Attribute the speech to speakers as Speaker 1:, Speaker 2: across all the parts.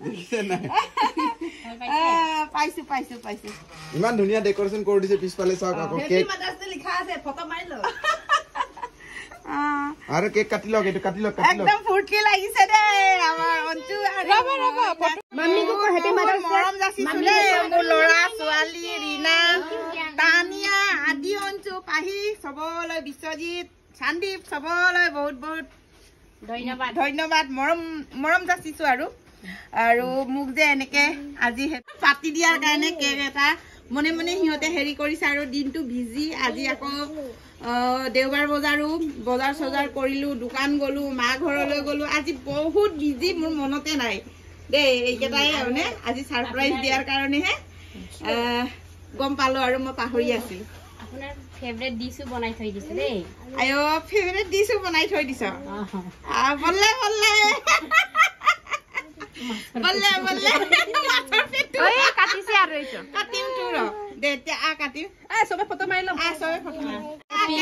Speaker 1: দেখিছে নাই
Speaker 2: পাইছো পাইছো পাইছো
Speaker 1: ইমান ধুনীয়া ডেকোৰেশন কৰি দিছে পিছফালে চাওক আকৌ কেক
Speaker 2: মাদাৰছে লিখা আছে ফটো মাৰি ল
Speaker 1: আৰু কেক কাটি লওক এইটো কাটি লওক
Speaker 2: একদম ফুৰ্তি লাগিছে দে আমাৰ অঞ্জু ৰবা ৰবা মাম্মিকো হেপী মাদাৰছ মৰম যাচিছো দে মোৰ লৰা ছোৱালী ৰীনা তানিয়া আদি অঞ্জু পাহি সবলৈ বিশ্বজিৎ সন্দীপ সবলৈ বহুত বহুত ধন্যবাদ ধন্যবাদ মৰম যাচিছো আৰু মোক যে এনেকে আজি পাতি দিয়াৰ কাৰণে কেক এটা মনে মনে হিহঁতে হেৰি কৰিছে আৰু দিনটো বিজি আজি আকৌ দেওবাৰ বজাৰ সজাৰ কৰিলো দোকান গলো মা ঘৰলৈ গলো আজি বহুত বিজি মোৰ মনতে নাই দে এইকেইটাই মানে আজি সাৰপ্ৰাইজ দিয়াৰ কাৰণেহে গম পালো আৰু মই পাহৰি আছিলো
Speaker 3: আপোনাৰ ফেভাৰিট ডিশও বনাই থৈ দিছে দেই
Speaker 2: আয়ো ফেভাৰিট ডিশও বনাই থৈ দিছ বল্লে বল্লে বল্লে বল্লে মাছৰ পেটু ওই কাটিছে আৰু এইটো কাটিম তোৰ দে তে আ কাটিম সবে ফটো মাৰি লম সবে ফটো মাৰি হ্যাপি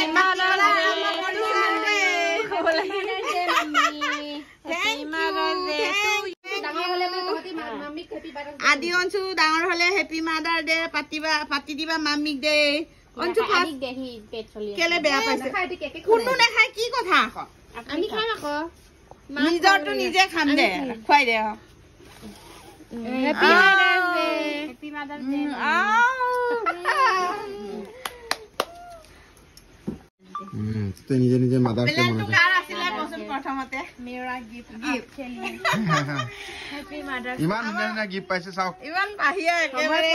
Speaker 2: মাদাৰ ডে ডাঙৰ হলে মাম্মিক হ্যাপি মাদাৰ ডে আদি অঞ্চু ডাঙৰ হলে হ্যাপি মাদাৰ ডে পাতি দিবা মাম্মিক দে অঞ্চু ফাৰ্ষ্ট
Speaker 3: দে হি পেট চলি
Speaker 2: কেলে বেয়া পাইছে কোনটো নেখাই কি কথা আকৌ
Speaker 3: আমি খাম আকৌ
Speaker 2: নিজৰটো নিজে খাম দে খুৱাই দে
Speaker 3: happy mothers day happy mothers day
Speaker 1: তে নিজে নিজে মাদাৰছ ডে মনাইছে
Speaker 2: কাৰ আছিলে বসন প্ৰথমতে মেৰা গিফট
Speaker 3: হ্যাপি মাদাৰছ
Speaker 1: ইমান ধুনীয়া গিফট পাইছে চাওক
Speaker 2: ইমান বাহিয়া একেবাৰে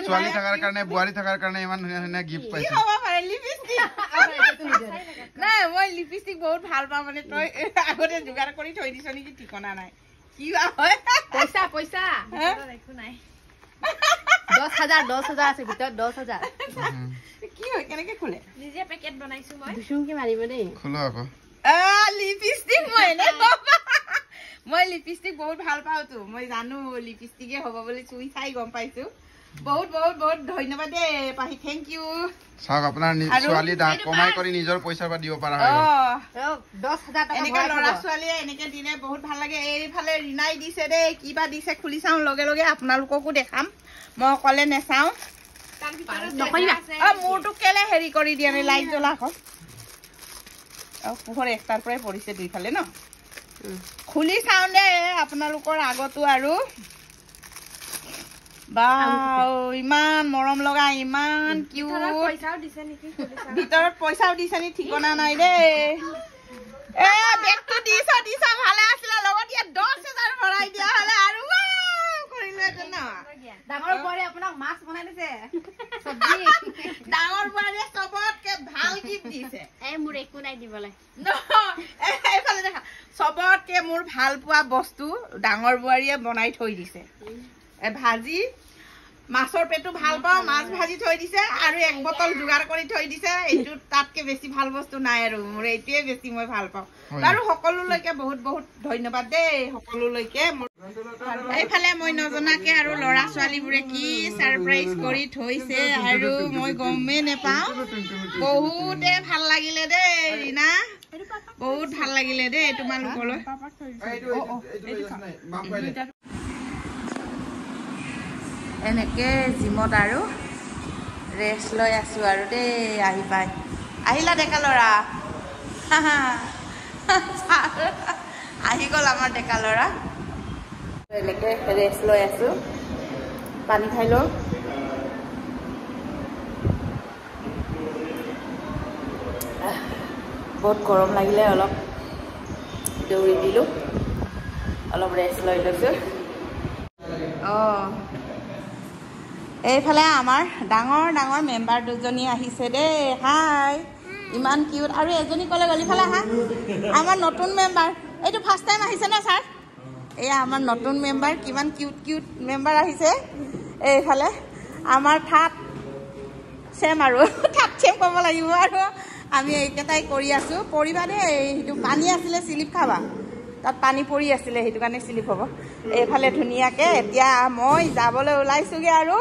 Speaker 1: ছোৱালী থাকাৰ কাৰণে বুৱাৰী থাকাৰ কাৰণে ইমান ধুনীয়া গিফট পাইছে
Speaker 2: কি হ'ব পাৰে লিপষ্টিক নাই মই লিপষ্টিক বহুত ভাল পাওঁ মানে তই আগতে যোগাৰ কৰি থৈ দিছ নেকি ঠিকনা নাই কি হয়
Speaker 3: পইচা পইচা একো নাই 10,000 আছে ভিতৰত 10,000
Speaker 2: কি হয় কেনেকে খুলে
Speaker 3: নিজে পেকেট বনাইছো মই দুচুমকি মাৰিব দেই
Speaker 1: খুলো আকৌ
Speaker 2: লিপষ্টিক মই লিপষ্টিক বহুত ভাল পাওঁ তো মই জানো লিপষ্টিকে হ'ব বুলি চুই চাই গম পাইছো বহুত বহুত বহুত ধন্যবাদ দে পাহি থ্যাংক ইউ
Speaker 1: চাওক আপোনাৰ ছোৱালী কমাই কৰি নিজৰ পইচা বা দিব পাৰা হয়
Speaker 3: 10,000 টকা
Speaker 2: এনেকে লৰা ছোৱালীয়ে এনেকে দিলে বহুত ভাল লাগে এইফালে ৰিনাই দিছে দে কিবা দিছে খুলি চাওঁ লগে লগে আপোনালোককো দেখাম মই অকলে নেচাওঁ মোৰটো কেলে হেৰি কৰি দিয়া নাই লাইট জ্বলা আকৌ পোহৰ একটাৰ পৰাই পৰিছে দুইফালে ন খুলি চাওঁ দে আপোনালোকৰ আগতো আৰু বাও ইমান মৰম লগা ইমান কিউট
Speaker 3: পইচাও দিছে নেকি
Speaker 2: ভিতৰত পইচাও দিছে নি ঠিকনা নাই দে বেগটো দিছ ভালে আছিলে লগত ইয়াত 10,000 ভৰাই দিয়া হলে আৰু কৰিলেহেঁতেন ন
Speaker 3: ডাঙৰ বোৱাৰী আপোনাক মাছ বনাই দিছে চব্জি
Speaker 2: ডাঙৰ বোৱাৰীয়ে চবতকে ভাল গিফ্ট দিছে
Speaker 3: মোৰ একো নাই দিবলৈ
Speaker 2: এইফালে দেখা চবতকে মোৰ ভাল পোৱা বস্তু ডাঙৰ বোৱাৰীয়ে বনাই থৈ দিছে ভাজি মাছৰ পেটু ভাল পাওঁ মাছ ভাজি থৈ দিছে আৰু এক বটল যোগাৰ কৰি থৈ দিছে এইটো তাতকে বেছি ভাল বস্তু নাই আৰু মোৰ এইটোৱে বেছি মই ভাল পাওঁ আৰু সকলোলৈকে বহুত বহুত ধন্যবাদ দেই সকলোলৈকে এইফালে মই নজনাকে আৰু ল'ৰা ছোৱালীবোৰে কি সাৰপ্ৰাইজ কৰি থৈছে আৰু মই গমেই নেপাওঁ বহুতে ভাল লাগিলে দেই ৰীনা বহুত ভাল লাগিলে দেই তোমালোকলৈ এনেকে জিমত আৰু ৰেষ্ট লৈ আছো আৰু দেই আহি পাই আহিলা ডেকা ল'ৰা আহি গ'ল আমাৰ ডেকা ল'ৰা এনেকে ৰেষ্ট লৈ আছো পানী খাই লওঁ বহুত গৰম লাগিলে অলপ দৌৰি দিলো অলপ ৰেষ্ট লৈ লৈছো এইফালে আমাৰ ডাঙৰ ডাঙৰ মেম্বাৰ দুজনী আহিছে দেই হাই ইমান কিউট আৰু এজনী কলে গলি ফালে হা আমাৰ নতুন মেম্বাৰ এইটো ফাৰ্ষ্ট টাইম আহিছে না ছাৰ এয়া আমাৰ নতুন মেম্বাৰ কিমান কিউট কিউট মেম্বাৰ আহিছে এইফালে আমাৰ ঠাট চেম আৰু ঠাট চেম ক'ব লাগিব আৰু আমি এইকেইটাই কৰি আছো পৰিবা দেই সেইটো পানী আছিলে স্লিপ খাবা তাত পানী পৰি আছিলে সেইটো কাৰণে স্লিপ হ'ব এইফালে ধুনীয়াকে এতিয়া মই যাবলৈ ওলাইছোগে আৰু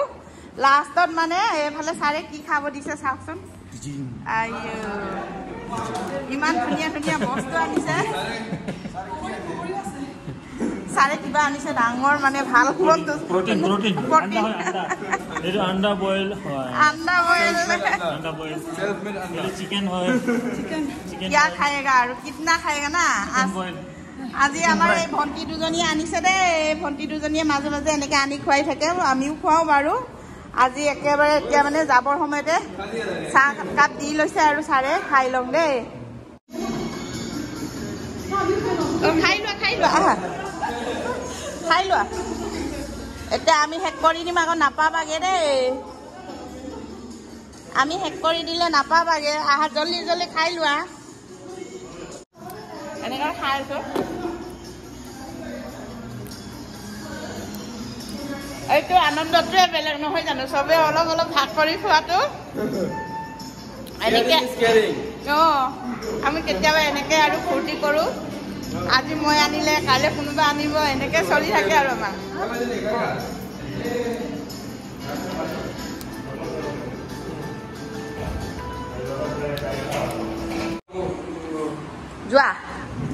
Speaker 2: লাষ্টত মানে এইফালে ছাৰে কি খাব দিছে চাওকচোন ইমান ধুনীয়া ধুনীয়া বস্তু আনিছে ছাৰে কিবা আনিছে ডাঙৰ মানে ভাল বস্তু
Speaker 4: protein anda boil chicken hoy
Speaker 2: क्या खाएगा और कितना खाएगा ना আজি আমাৰ এই ভন্টি দুজনী আনিছে দে ভন্টি দুজনীয়ে মাজে মাজে এনেকে আনি খুৱাই থাকে আমিও খুৱাও বাৰু আজি একেবাৰে এতিয়া মানে যাবৰ সময়তে চাহ কাপ দি লৈছে আৰু ছাৰে খাই লম দে খাই লোৱা এতিয়া আমি শেষ কৰি দিম আকৌ নাপাবাগে দেই আমি শেষ কৰি দিলে নাপাবাগে আহা জলদি জলদি খাই লোৱা এনেকৈ খাই আছো এইটো আনন্দটোৱে বেলেগ নহয় জানো চবে অলপ অলপ ভাগ কৰি খোৱাটো এনেকে আমি কেতিয়াবা এনেকে আৰু ফূৰ্তি কৰোঁ আজি মই আনিলে কাইলৈ কোনোবা আনিব এনেকে চলি থাকে আৰু আমাৰ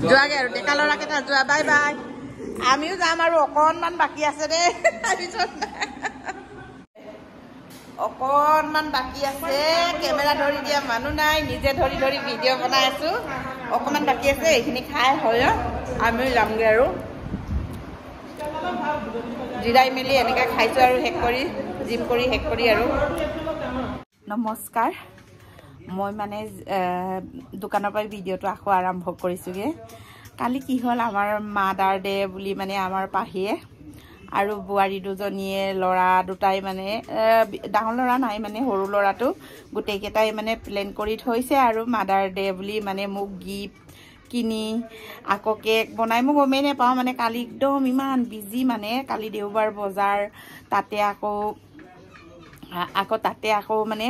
Speaker 2: যোৱাগে আৰু ডেকা ল'ৰাকেইটা যোৱা বাই বাই আমিও যাম আৰু অকণমান বাকী আছে দেই অকণমান বাকী আছে কেমেৰা ধৰি দিয়া মানুহ নাই নিজে ধৰি ধৰি ভিডিঅ' বনাই আছো অকণমান বাকী আছে এইখিনি খাই হয় আমিও যামগৈ আৰু জিৰাই মেলি এনেকৈ খাইছোঁ আৰু শেষ কৰি জিম কৰি শেষ কৰি আৰু নমস্কাৰ মই মানে দোকানৰ পৰা ভিডিঅ'টো আকৌ আৰম্ভ কৰিছোঁগৈ কালি কি হ'ল আমাৰ মাদাৰ ডে বুলি মানে আমাৰ পাহিয়ে আৰু বোৱাৰী দুজনীয়ে ল'ৰা দুটাই মানে ডাঙৰ ল'ৰা নাই মানে সৰু ল'ৰাটো গোটেইকেইটাই মানে প্লেন কৰি থৈছে আৰু মাদাৰ ডে বুলি মানে মোক গিফ্ট কিনি আকৌ কেক বনাই মই গমেই নাপাওঁ মানে কালি একদম ইমান বিজি মানে কালি দেওবাৰ বজাৰ তাতে আকৌ মানে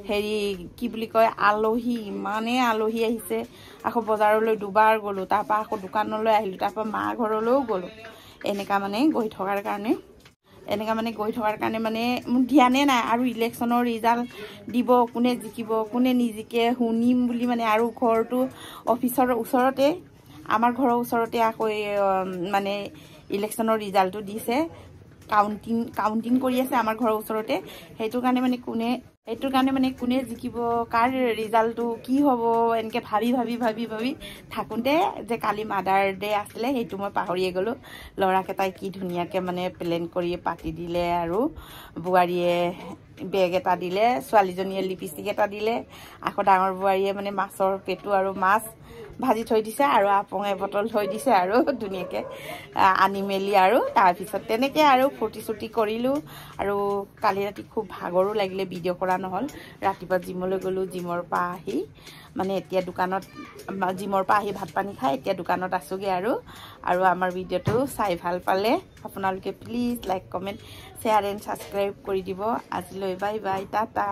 Speaker 2: হেৰি কি বুলি কয় আলহী ইমানেই আলহী আহিছে আকৌ বজাৰলৈ দুবাৰ গ'লোঁ তাৰপৰা আকৌ দোকানলৈ আহিলোঁ তাৰপৰা মা ঘৰলৈও গ'লোঁ এনেকা মানে গৈ থকাৰ কাৰণে মানে মোৰ ধ্যানে নাই আৰু ইলেকশ্যনৰ ৰিজাল্ট দিব কোনে জিকিব কোনে নিজিকে শুনিম বুলি মানে আৰু ঘৰটো অফিচৰ ওচৰতে আমাৰ ঘৰৰ ওচৰতে আকৌ মানে ইলেকশ্যনৰ ৰিজাল্টটো দিছে কাউন্টিং কৰি আছে আমাৰ ঘৰৰ ওচৰতে সেইটো কাৰণে মানে কোনে জিকিব কাৰ ৰিজাল্টটো কি হ'ব এনেকৈ ভাবি থাকোঁতে যে কালি মাদাৰ ডে আছিলে সেইটো মই পাহৰিয়ে গ'লোঁ ল'ৰাকেইটাই কি ধুনীয়াকৈ মানে প্লেন কৰি পাতি দিলে আৰু বোৱাৰীয়ে বেগ এটা দিলে ছোৱালীজনীয়ে লিপষ্টিক এটা দিলে আকৌ ডাঙৰ বোৱাৰীয়ে মানে মাছৰ পেটু আৰু মাছ ভাজি থৈ দিছে আৰু আপং এবটল থৈ দিছে আৰু ধুনীয়াকৈ আনি মেলি আৰু তাৰপিছত তেনেকৈ আৰু ফূৰ্তি চূৰ্তি কৰিলোঁ আৰু কালি ৰাতি খুব ভাগৰো লাগিলে ভিডিঅ' কৰা নহ'ল ৰাতিপুৱা জিমলৈ গ'লোঁ জিমৰ পৰা আহি মানে এতিয়া দোকানত জিমৰ পৰা আহি ভাত পানী খাই এতিয়া দোকানত আছোঁগৈ আৰু আমাৰ ভিডিঅ'টো চাই ভাল পালে আপোনালোকে please like comment share and subscribe কৰি দিব আজিলৈ বাই বাই টাটা